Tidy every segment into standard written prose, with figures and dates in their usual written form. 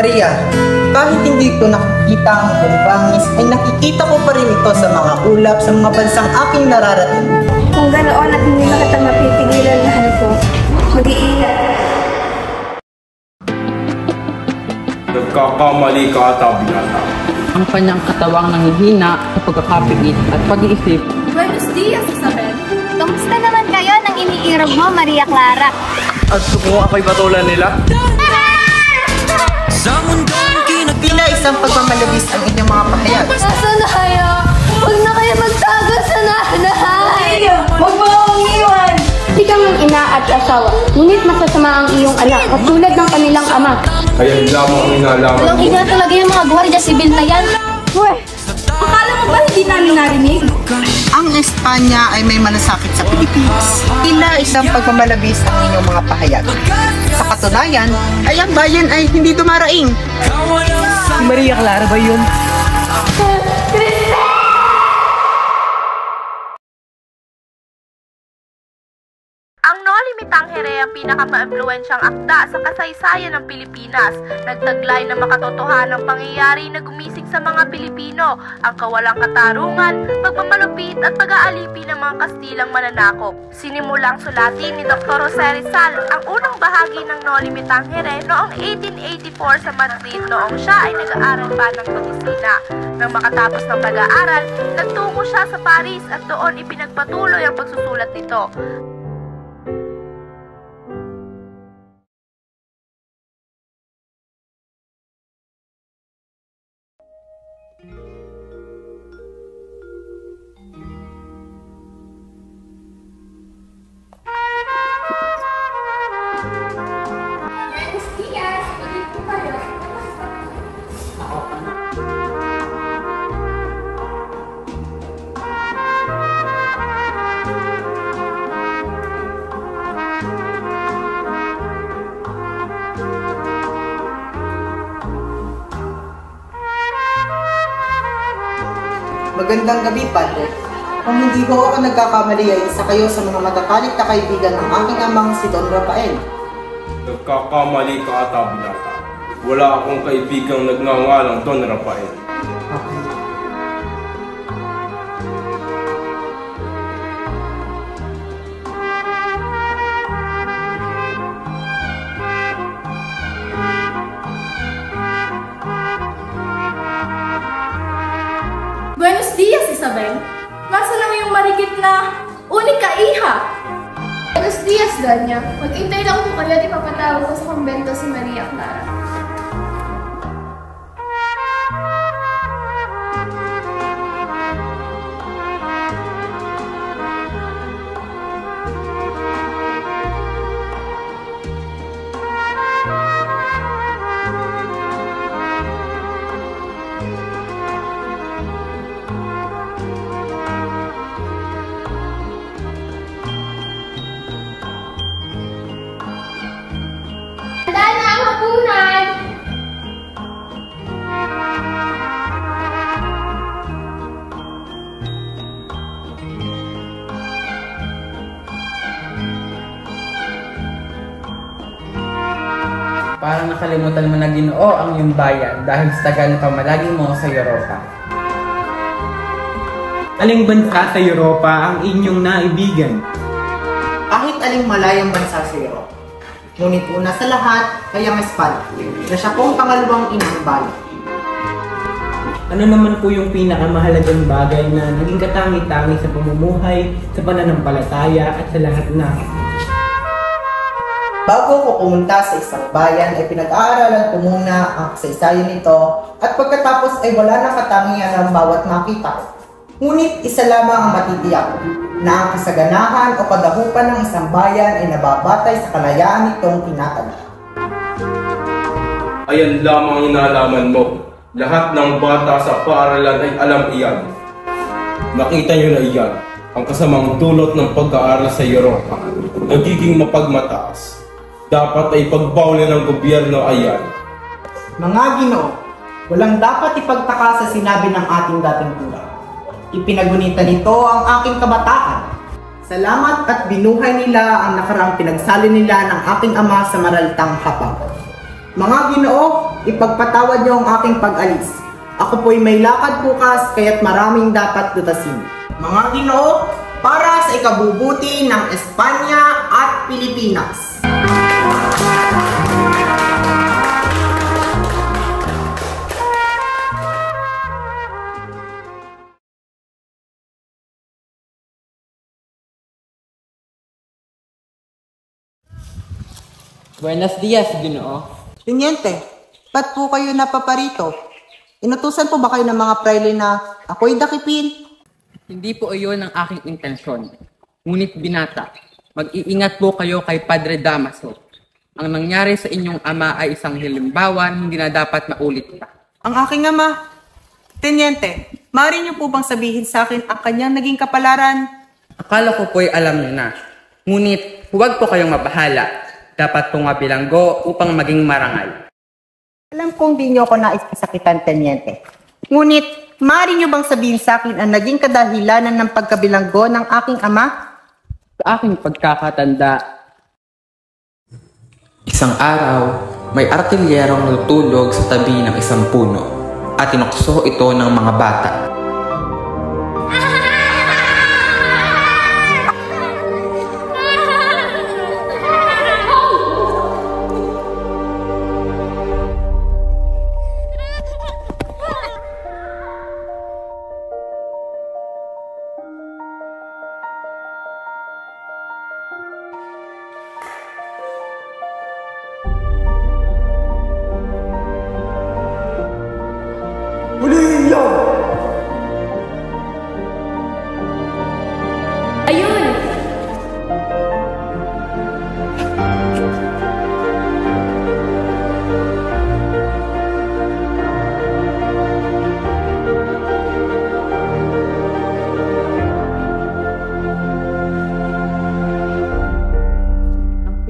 Maria, kahit hindi ko nakikita ang iyong bangis, ay nakikita ko pa rin ito sa mga ulap sa mga bansang aking nararating. Kung ganoon at hindi na kita mapipigilan, mahal ko, mag-iingat. Nagkakamali ka ata, binata. Ang kanyang katawang nanghihina sa pagkakapigit at pag-iisip. Buenos dias, Isabel. Kamusta naman kayo nang iniirog mo, Maria Clara? At kung ako'y patulan nila? Tila isang pagmamalabis ang inyong mga pahayag. Nasaan na kayo? Huwag na kayo magtago sa nanay! Huwag mo akong iwan! Ikaw ang ina at asawa, ngunit masasama ang iyong anak, katulad ng kanilang ama. Kaya lamang ang inalaman mo. Walang ina talaga yung mga gwardiya sibil na yan. Uy! Akala mo ba hindi namin narinig? Ang Espanya ay may malasakit sa Pilipinas. Tila isang pagmamalabis ang inyong mga pahayag. Sa katunayan, ay ang bayan ay hindi dumaraing. Si Maria Clara ba yun? Ang Noli Me Tangere ang pinaka-maimpluwensyang akda sa kasaysayan ng Pilipinas. Nagtaglay ng makatotohanang pangyayari na gumising sa mga Pilipino ang kawalang katarungan, pagmamalupit at pag-aalipi ng mga Kastilang mananakop. Sinimulang sulatin ni Dr. Jose Rizal ang unang bahagi ng Noli Me Tangere noong 1884 sa Madrid noong siya ay nag-aaral pa ng medisina. Nang makatapos ng pag-aaral, nagtungo siya sa Paris at doon ipinagpatuloy ang pagsusulat nito. Magandang gabi, Padre. Kung hindi ko ako nagkakamali ay isa kayo sa mga matatalik na kaibigan ng aking amang si Don Rafael. Nagkakamali ka ata, binata. Wala akong kaibigang nagngangalang Don Rafael. Buenos dias, Isabel. Masa lang yung marikit na unika iha? Buenos dias, Danya. Mag-intay lang po kayo at ipapatawag ko sa kumbento si Maria Clara. Parang nakalimutan mo na Ginoo ang iyong bayan dahil sa tagal na pamalagi mo sa Europa. Aling bansa sa Europa ang inyong naibigan? Kahit aling malayang bansa sa Europa. Ngunit una sa lahat ay ang Espanya, na siya pong pangalawang inang bayan. Ano naman po yung pinakamahalagang bagay na naging katangi-tangi sa pamumuhay, sa pananampalataya at sa lahat na? Bago ko pumunta sa isang bayan ay pinag-aaralan ko muna ang kasaysayan nito at pagkatapos ay wala na katangian ang bawat makita ko. Ngunit isa lamang ang matitiyak na ang kasaganahan o kadahupan ng isang bayan ay nababatay sa kalayaan nitong tinatagpo. Ayan lamang ang inalaman mo. Lahat ng bata sa paaralan ay alam iyan. Nakita niyo na iyan, ang kasamang dulot ng pag-aaral sa Europa. Nagiging mapagmataas. Dapat ay pagbawlan ng gobyerno ayan. Mga Ginoo, walang dapat ipagtaka sa sinabi ng ating dating pura. Ipinagunita nito ang aking kabataan. Salamat at binuhay nila ang nakaraang pinagsalin nila ng aking ama sa maralitang hapag. Mga Ginoo, ipagpatawad niyo ang aking pag-alis. Ako po'y may lakad bukas, kaya't maraming dapat lutasin. Mga Ginoo, para sa ikabubuti ng Espanya at Pilipinas. Buenos dias, Ginoo. Teniente, ba't po kayo napaparito? Inutusan po ba kayo ng mga praile na ako'y dakipin? Hindi po iyon ang aking intensyon. Ngunit binata, mag-iingat po kayo kay Padre Damaso. Ang nangyari sa inyong ama ay isang halimbawa hindi na dapat maulit pa. Ang aking ama, Teniente, maaari niyo po bang sabihin sa akin ang kanyang naging kapalaran? Akala ko po'y alam niyo na. Ngunit huwag po kayong mabahala. Dapat pong mabilanggo upang maging marangal. Alam kong di niyo ako nais kasakitan, Teniente. Ngunit, maaari niyo bang sabihin sa akin ang naging kadahilanan ng pagkabilanggo ng aking ama? Sa aking pagkakatanda, isang araw, may artilyerong natutulog sa tabi ng isang puno at tinukso ito ng mga bata. Ayun!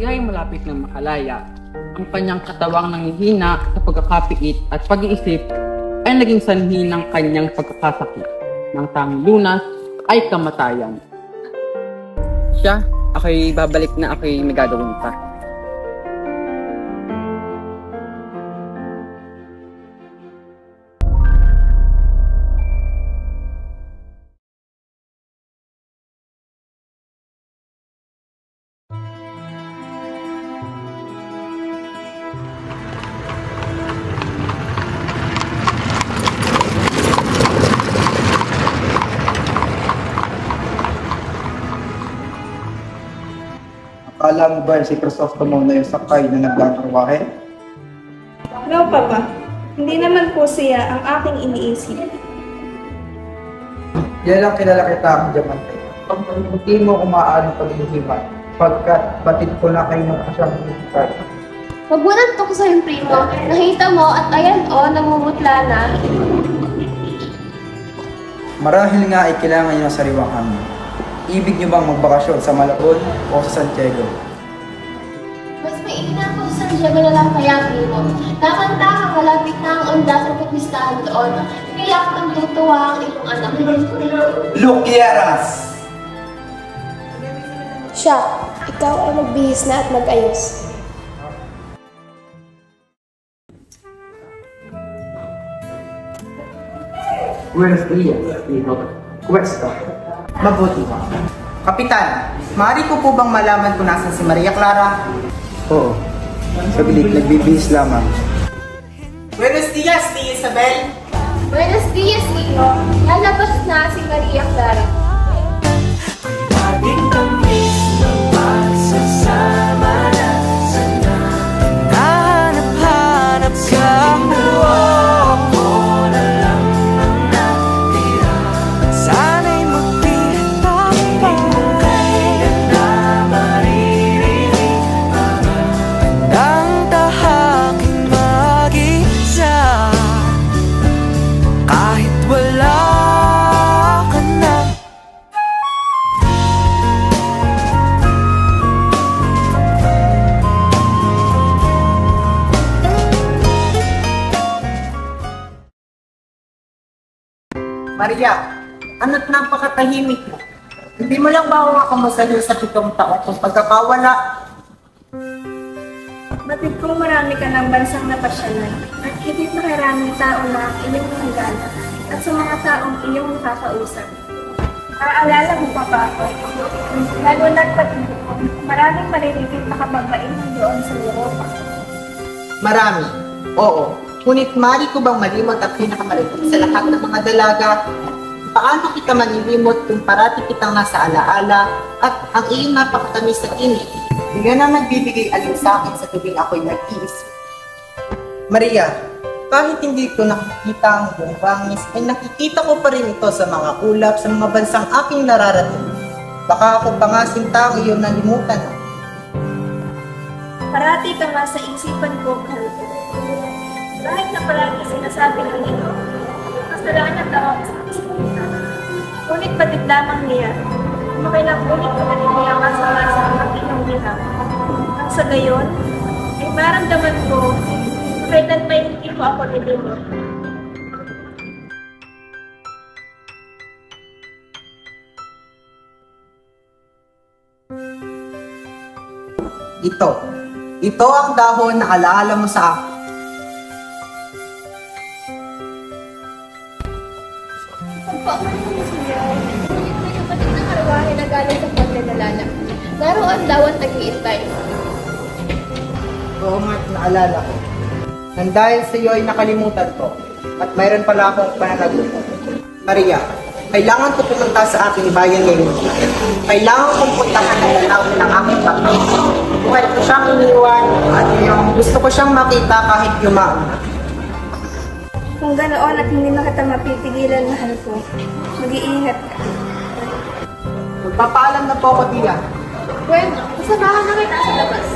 siya ay malapit ng makalaya. Ang kanyang katawang nanghihina sa pagkakapiit at pag-iisip ay naging sanhi ng kanyang pagkakasakit. Nang tanging lunas ay kamatayan. Siya, ako'y babalik na ako'y may gagawin pa. Akala mo ba si Crisostomo na yung sakay na naglakarwahe? No, Papa. Hindi naman po siya ang aking iniisip. Yan lang kilala kita ang diamante. Hindi mo kumaano paglilihiman, pagkat batid ko na kayo magkasyang sakay. Huwag mo nang tuksohin, primo. Nakita mo at ayan namumutla na. Marahil nga ay kailangan nyo ng sariwang hangin. Ibig nyo bang magbakasyon sa Malabon o sa Santiago? Mas mainam ko sa Santiago na lang kaya, primo. Tamang-tama, malapit na ang undas at kapistahan doon. Kaya kung tutuwa ang iyong anak. Lukieras! Siya, ikaw ay magbihis na at mag-ayos. Buenos dias, hijo. Cuesta. Mabuti. Kapitan, maaari ko po bang malaman kung nasan si Maria Clara? Oo. Saglit, nagbibihis lamang. Buenos dias, Tia Isabel. Buenos dias, Nico. Lalabas na si Maria Clara. Hanap-hanap ka mo. Sana'y magpitap pa. Ang tahaking mag-isa. Kahit wala ka na. Maria, ano't napakatahimik mo? Hindi mo lang ba ako makamasali sa 7 taon kung pagkakawala? Batid kong marami ka ng bansang napasyalan at higit na karaming tao na iyong hanggalan at sa mga taong iyong makakausap. Naaalala mo pa ba ako? Lalo na't batid ko, maraming maliliit na kababaihan doon sa Europa. Marami, oo. Ngunit mari ko bang malimot at pinakamalipot sa lahat ng mga dalaga? Paano kita manilimot kung parati kitang nasa alaala at ang iyong napakatamis na tinig? Hindi na nagbibigay alin sa akin sa tubig ako'y nag-iisip. Maria, kahit hindi ko nakikita ang buong bangis, ay nakikita ko pa rin ito sa mga ulap sa mga bansang aking nararating. Baka ako pa nga sinta ang iyong nalimutan. Parati ka nga sa isipan ko, Carlo. Kahit na palagi sinasabi ng ito, kasalanan daw ako sa kasalita. Ngunit batid lamang niya, makailang ulit ko na niya masama sa aking bilang. Ang sa gayon, ay maramdaman ko, kailan pa hindi ko ako nilimot. Ito ang dahon na alaala mo sa akin. Naroon daw at nag-iintay. Oo nga't naalala ko. Nang dahil sa iyo ay nakalimutan ko at mayroon pala akong pananagutan. Maria, kailangan ko pumunta sa aking bayan ngayon. Kailangan kong puntahan ang lalawin ng aking bakit. Buhay ko siyang iniwan at gusto ko siyang makita kahit yumaon. Kung ganoon at hindi na kita mapipigilan, mahal ko, mag-iingat ka. Magpapaalam na po ako, Tia. Bueno, kasamahan na kita sa labas.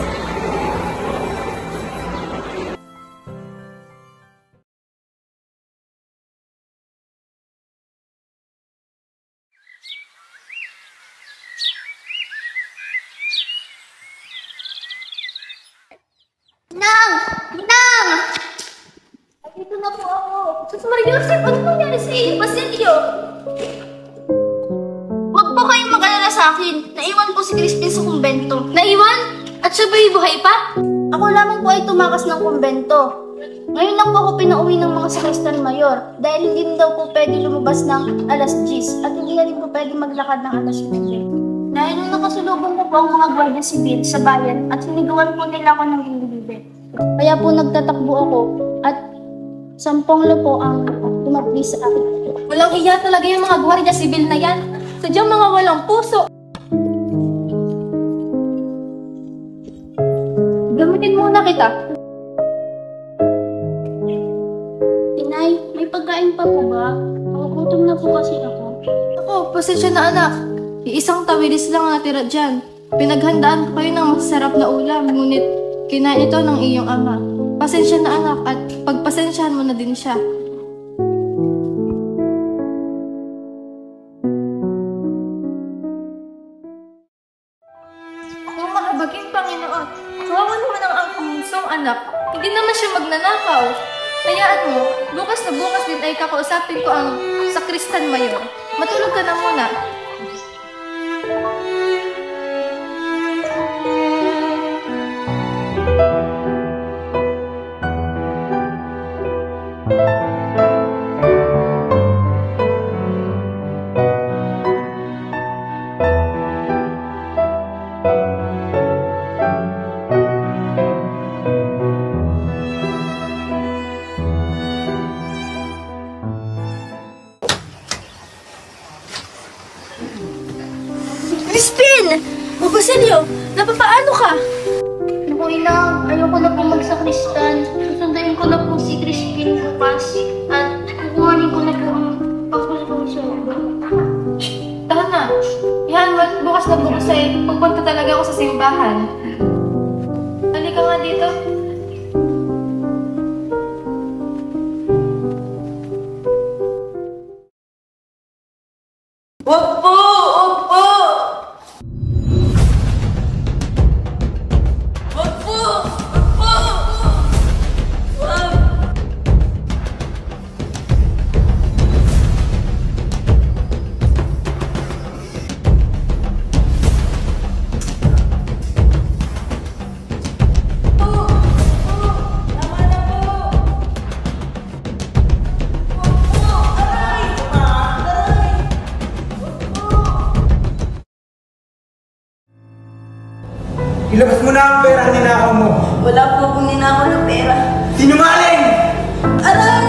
Nang! Nang! Dito na po ako. Sus Maria Joseph, ano nangyari sa iyo? Basilio? Huwag po kayong mag-alala sa akin. Naiwan po si Crispin sa kumbento. Naiwan? At siya ba'y buhay pa? Ako lamang po ay tumakas ng kumbento. Ngayon lang po ako pinauwi ng mga sakristan mayor dahil hindi daw po pwede lumabas ng alas 10 at hindi na rin po pwede maglakad ng alas 9. Dahil nung nakasulubong ko po ang mga gwardiya sibil sa bayan at sinigawan po nila ako ng ginilibe. Kaya po nagtatakbo ako at 10 po ang tumapli sa akin. Walang iya talaga yung mga gwardiya sibil na yan. Sadyang mga walang puso. Gamitin muna kita. Inay, may pagkain pa po ba? Nagugutom na po kasi ako. Ako, pasensya na anak. Iisang tawilis lang ang natira dyan. Pinaghandaan ko kayo ng masarap na ulam, ngunit kinain ito ng iyong ama. Pasensya na anak at pagpasensyahan mo na din siya. Ang mahabaging Panginoon, kawawa naman ang angsong anak. Hindi naman siya magnanakaw. Hayaan mo, bukas na bukas din ay kakausapin ko ang sakristan mayor. Matulog ka na muna. Crispin! O Basilio, napapaano ka? Naku inang, ayoko na po magsakristan. Susunduin ko na po si Crispin bukas at kukuhanin ko na po ang pagpulong sa ulo. Tahan na. Yan, bukas na bukas ay pupunta talaga ako sa simbahan. Halika nga dito. Wag po! Wag po! Wag po! Wag po! Wag! Ilabas mo na ang pera ang ninakaw mo. Wala po akong ninakaw na pera. Sinungaling! Aray! Aray!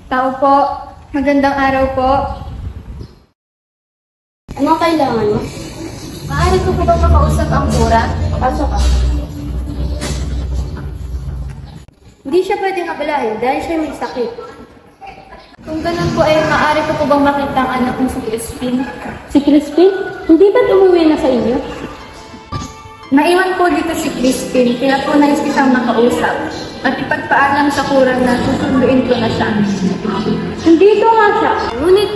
Tao po, magandang araw po. Anong kailangan mo? Maaari ko po bang makausap ang kura? Pasok ka. Hindi siya pwedeng abalahin dahil siya may sakit. Kung ganun po ay maaari ko po bang makita ang anak mo si Crispin? Si Crispin? Hindi ba't umuwi na sa inyo? Naiwan po dito si Crispin, kaya po nais kitang makausap. At ipagpaalam sa kuran na susunduin ko na siya. Nandito nga siya. Ngunit,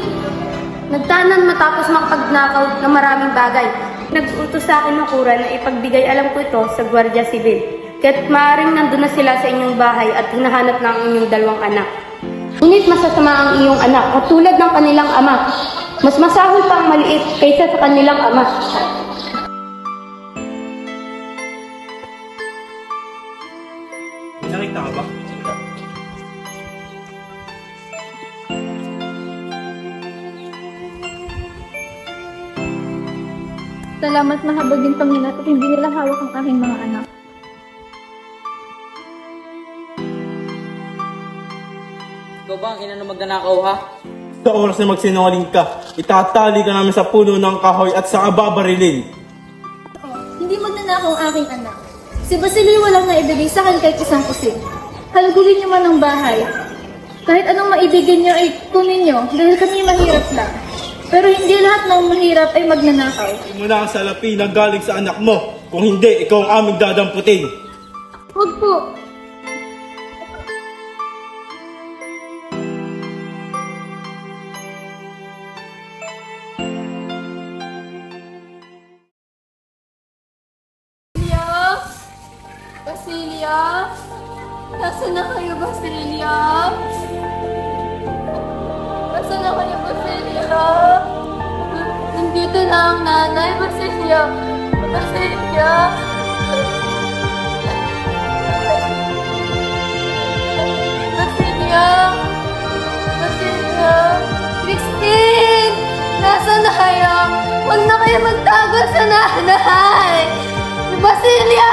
nagtanan matapos makapagnakaw ng maraming bagay. Nag-utos sa akin ng kuran na ipagbigay alam ko ito sa Gwardiya Sibil. Kaya't maaaring nandun na sila sa inyong bahay at hinahanap ng inyong dalawang anak. Ngunit masasama ang iyong anak, katulad ng kanilang ama. Mas masahol pa ang maliit kaysa sa kanilang ama. Nakita ka ba? Salamat mahabagin Panginoon at hindi nila hawak ang aking mga anak. Ikaw ba ang ina na magnanakaw, ha? Sa oras na magsinungaling ka, itatali ka namin sa puno ng kahoy at saka babarilin. Hindi magnanakaw ang aking anak. Si Basilio walang naibigay sa akin kahit isang kusig. Halugugin niyo man ang bahay. Kahit anong maibigay niyo ay kunin niyo dahil kami mahirap lang. Pero hindi lahat ng mahirap ay magnanakaw. Hindi mo na ang salapi na galing sa anak mo. Kung hindi, ikaw ang aming dadamputin. Huwag po. Basilia? Nasaan na kayo, Basilia? Nasaan na kayo, Basilia? Nandito na ang nanay, Basilia. Basilia? Basilia? Basilia? Christine! Nasaan na kayo? Huwag na kayo magtago sa nanay! Basilia!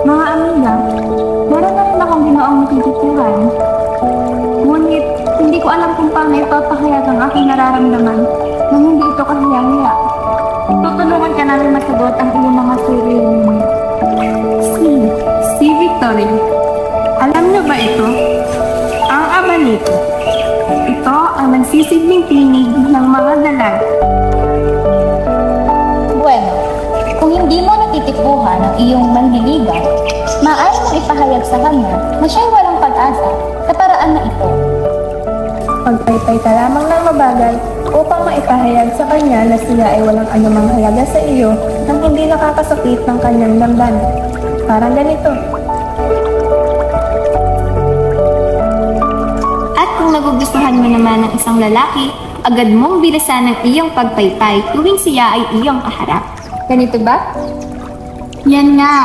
Mga amiga, meron na rin akong ginoong natitipuhan. Ngunit, hindi ko alam kung paano ipapahayag ang aking nararamdaman nang hindi ito kahiya-hiya. Tutulungan ka namin masagot ang iyong mga sarili. Si Victory. Alam niyo ba ito? Ang ama nito. Ito ang nagsisilbing tinig ng mga dalag. Bueno, kung hindi mo natitipuhan ang iyong manliligaw, maaari mong ipahayag sa kanya na siya'y walang pag-asa sa paraan na ito. Pagpaypay ka lamang ng mabagay upang maipahayag sa kanya na siya ay walang anumang halaga sa iyo nang hindi nakakasakit ng kanyang damdamin. Parang ganito. At kung nagugustuhan mo naman ng isang lalaki, agad mong bilisan ang iyong pagpaypay tuwing siya ay iyong kaharap. Ganito ba? Yan nga!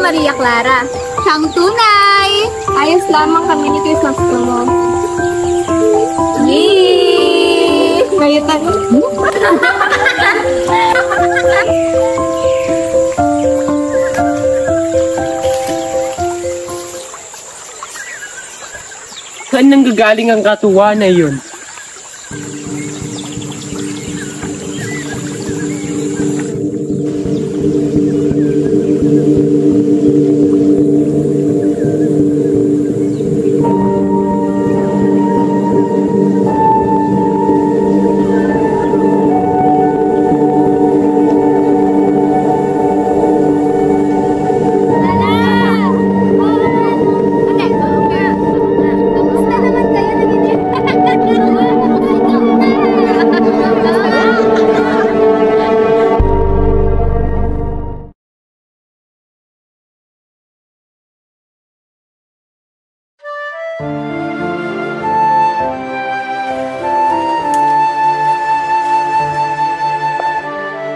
Maria Clara. Siyang tunay! Ayos lamang kami ni Crisostomo. Yee! Kayo tayo. Saan nanggagaling ang katuwa na yun?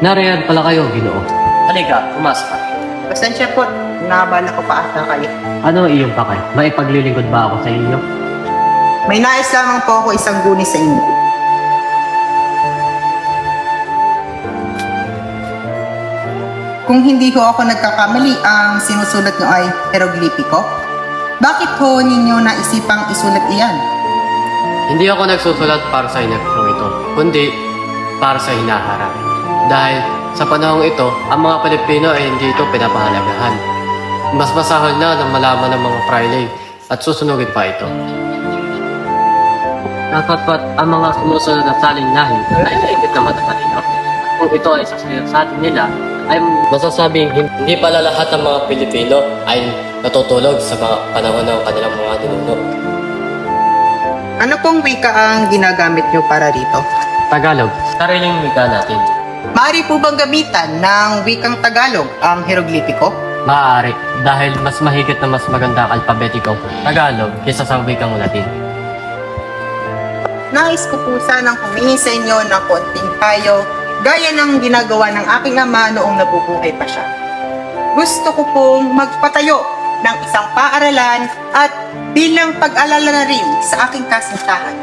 Nariyan pala kayo, Ginoo. Halika, pumasok ka. Pasensya po, naabala ko pa ata kayo. Ano ang iyong pakay? Maipaglilingkod ba ako sa inyo? May nais lamang po ako isang guni sa inyo. Kung hindi ho ako nagkakamali, ang sinusulat nyo ay hieroglipiko? Bakit ho ninyo naisipang isulat iyan? Hindi ako nagsusulat para sa inektro ito, kundi para sa hinaharap. Dahil sa panahong ito, ang mga Pilipino ay hindi ito pinapahalagahan. Mas masahol na ng malaman ng mga praile at susunugin pa ito. Dapat ang mga sumusunod na salinlahi ay naigit na matatalino. Kung ito ay sasayon sa atin nila, ay masasabing hindi pala lahat ng mga Pilipino ay natutulog sa mga panahon ng kanilang mga ninuno. Ano pong wika ang ginagamit nyo para rito? Tagalog, sariling wika natin. Maaari po bang gamitan ng wikang Tagalog ang hieroglipiko? Maaari, dahil mas mahigit na mas maganda ang alpabetiko Tagalog kaysa sa wikang Latin. Nais ko po sanang humingi sa inyo ng konting payo gaya ng ginagawa ng aking ama noong nabubuhay pa siya. Gusto ko pong magpatayo ng isang paaralan at bilang pag-alala na rin sa aking kasintahan.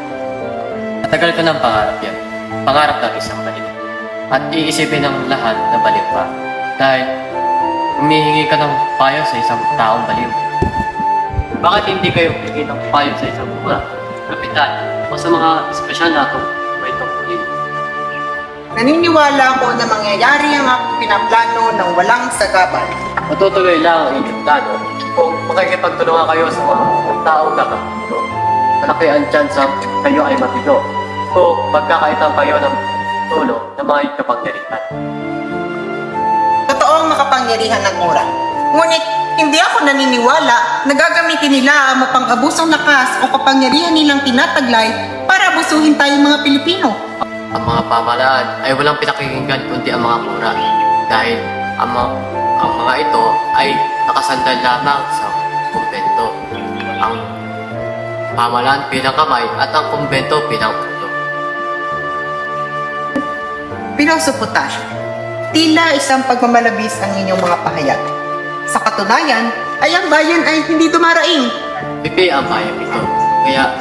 Matagal ko ng pangarap yan. Pangarap ng isang baliw. At iisipin ng lahat na baliw pa. Dahil humihingi ka ng payo sa isang taong baliw. Bakit hindi kayo humingi ng payo sa isang mura, kapitan, o sa mga espesyal na itong may tungkulin? Naniniwala ako na mangyayari ang aking pinaplano ng walang sagabal. Matutuloy lang ang inyong plano kung makikipagtulungan kayo sa mga taong nakapito. Malaki ang chance kayo ay matigo kung magkakaitan kayo ng tulong ng mga kapangyarihan. Totoo ang makapangyarihan ng ura. Ngunit hindi ako naniniwala na gagamitin nila ang mapang-abusong lakas o kapangyarihan nilang tinataglay para abusuhin tayong mga Pilipino. Ang mga pamahalaan ay walang pinakikinggan kundi ang mga mura dahil ang mga ito ay nakasandal lamang sa kumbento. Ang pamahalaan bilang kamay at ang kumbento bilang ulo. Pilosopotasyo, tila isang pagmamalabis ang inyong mga pahayag. Sa katunayan, ay ang bayan ay hindi dumaraing. Pipi ang bayan ito, kaya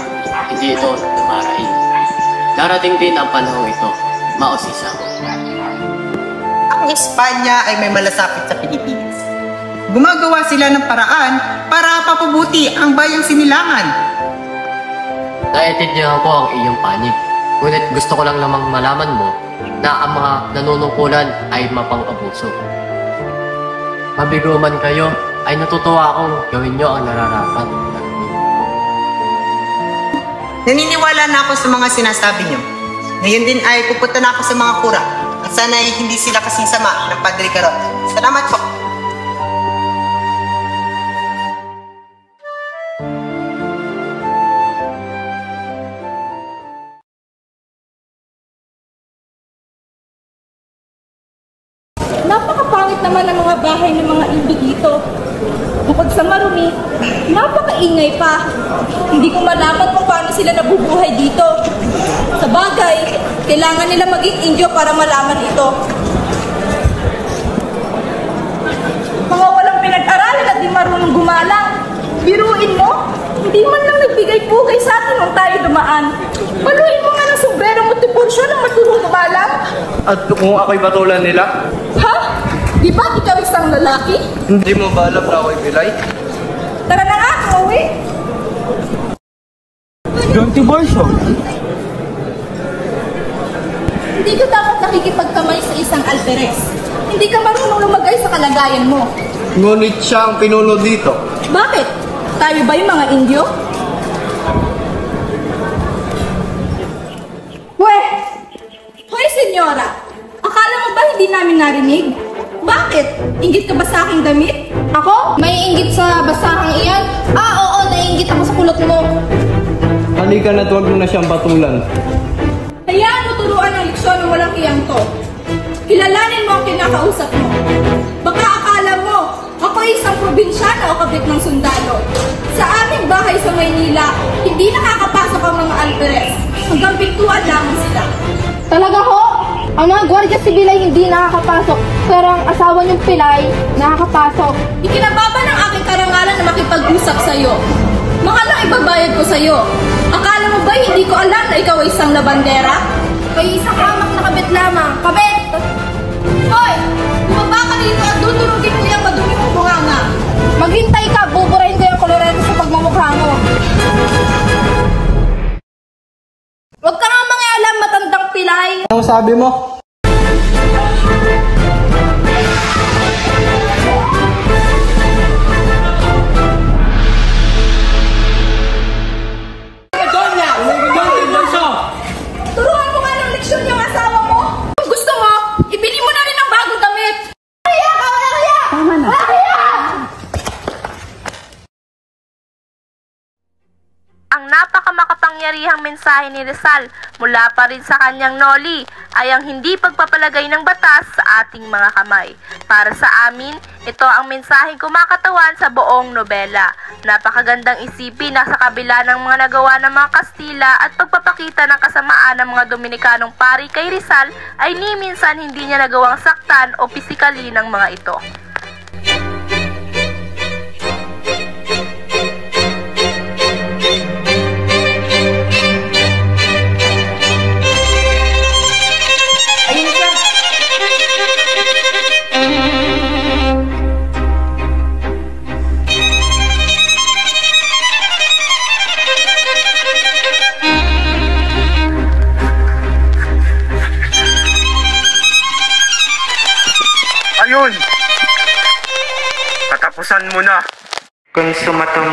hindi ito dumaraing. Darating din ang panahong ito, mausisa mo. Ang Espanya ay may malasakit sa Pilipinas. Gumagawa sila ng paraan para papabuti ang bayang sinilangan. Naiintindihan ko ang iyong panig, ngunit gusto ko lang namang malaman mo na ang mga nanunungkulan ay mapang-abuso. Mabigo man kayo, ay natutuwa akong gawin nyo ang nararapat. Naniniwala na ako sa mga sinasabi nyo. Ngayon din ay pupunta na ako sa mga kura at sana ay hindi sila kasing sama ng Padre Carot. Salamat po! Napakapangit naman ang mga bahay ng mga imbigito. Bukod sa marumi, napakaingay pa. Hindi ko malaman kung paano sila nabubuhay dito. Sa bagay, kailangan nila maging Indio para malaman ito. Mga walang pinag-aralan gumalang. Biruin mo, hindi man lang nagbigay-pugay sa akin nung tayo dumaan. Paluin mo nga ng sombrero mo tiponsyon ng matulong gumalang. At kung ako'y batulan nila? Ha? Di ba ikaw isang lalaki? Hindi mo ba alam na ako'y pilay? Tara na nga, umuwi. John Tiburcio. Hindi ka dapat nakikipagkamay sa isang alferes. Hindi ka marunong lumagay sa kalagayan mo. Ngunit siya ang pinuno dito. Bakit? Tayo ba yung mga Indyo? Weh! Hoy, senyora! Akala mo ba hindi namin narinig? Bakit? Inggit ka ba sa aking damit? Ako? May inggit sa basahang iyan? Oo, naiinggit ako sa kulot mo. Halika na't huwag mo na siyang batulan. Hayaan mo turuan ng leksyon ng walang iyang to. Kilalanin mo ang kinakausap mo. Baka akala mo, ako ay isang probinsyana o kabit ng sundalo. Sa aming bahay sa Maynila, hindi nakakapasok ang mga alferes. Hanggang pintuan lamang sila. Talaga ho? Ang mga gwardiya sibil ay hindi nakakapasok, pero ang asawa niyong pilay, nakakapasok. Ikinababa ng aking karangalan na makipag-usap sa'yo. Makalang ibabayad ko sa'yo. Akala mo ba hindi ko alam na ikaw ay isang labandera? Kayo isang hamak na kabit lamang. Kabit! Hoy! Bumaba ka dito at dudurugin mo yung madumi mong bunganga. Maghintay ka, buburahin ko yung kolorete sa pagmamukha mo. Huwag ka nga mangialam, matandang pilay. Ano sabi mo? Turuan mo nga ng leksyon yung asawa mo. Kung gusto mo, ibili mo na rin ang bagong damit. Kaya ka, wala kaya! Tama na. Ang napakamakapangyarihang mensahe ni Rizal mula pa rin sa kanyang noli ay ang hindi pagpapalagay ng batas sa ating mga kamay. Para sa amin, ito ang mensaheng kumakatawan sa buong nobela. Napakagandang isipin na sa kabila ng mga nagawa ng mga Kastila at pagpapakita ng kasamaan ng mga Dominikanong pari kay Rizal ay ni minsan hindi niya nagawang saktan o pisikali ng mga ito. Ayun! Katapusan mo na! Consumatum